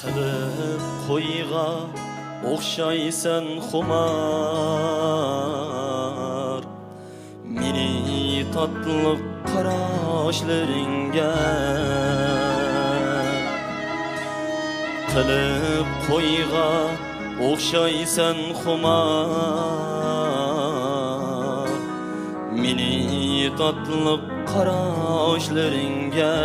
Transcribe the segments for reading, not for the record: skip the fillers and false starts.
Qilib qo'yga o'xshaysan xumar, meni tatliq qarashlaringga. Qilib qo'yga o'xshaysan xumar, meni tatliq qarashlaringga.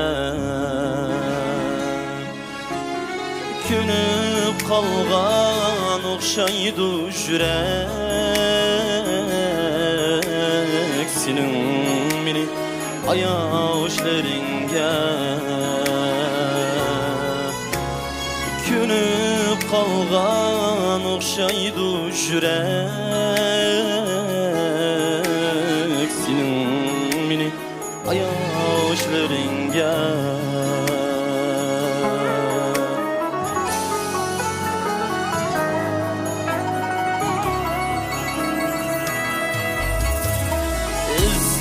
Künüp kalgan okşaydı yürek, senin meni ayaşlarınga. Künüp kalgan okşaydı yürek, senin meni ayaşlarınga.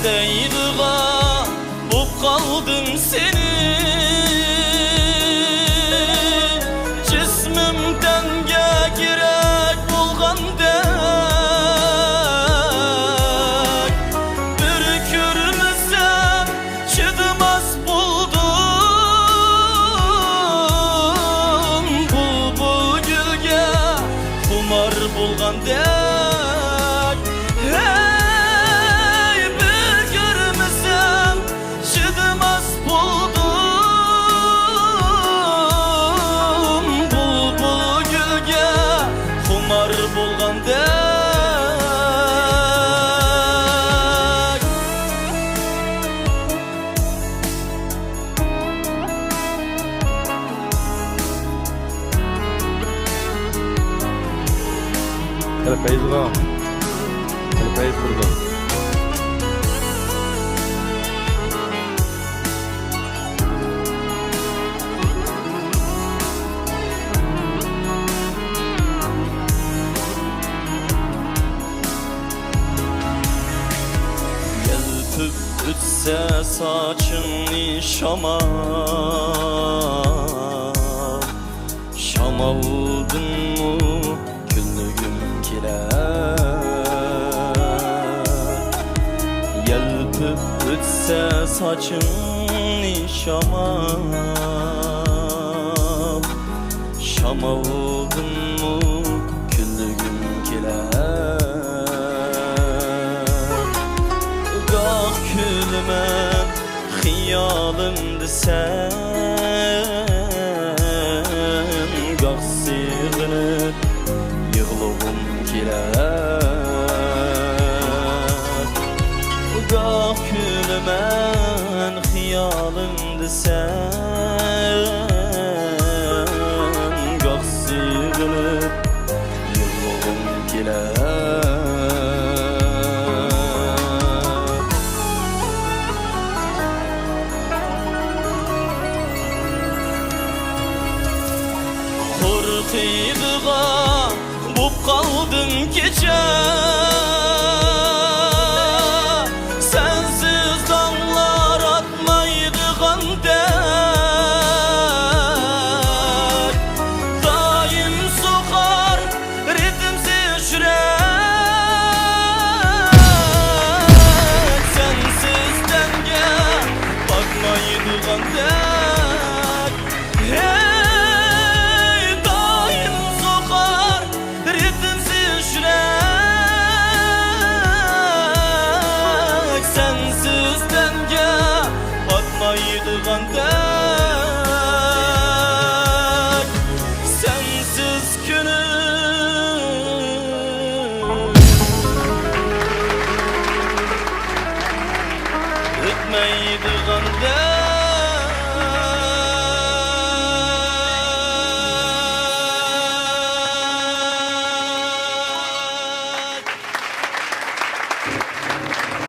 Deydiğa bulup kaldım seni, cismimden gerek bulgandek. Bir körmesem çıdımaz buldum, bulbul gülge kumar bulgandek. Telepeyiz var. Telepeyiz burada. Yelpip ütse saçını şamal, şamaldın mı küllüğüm kiler. Yelpip ütse saçını şamal, şamaldın mı küllüğüm kiler. Gah külmem hiyalımdı sen, gah sığınıp yığılığım kiler. Gah külmem hiyalımdı sen, gah sığınıp yığılığım kiler. Korkuyduğğa bulup kaldım gece,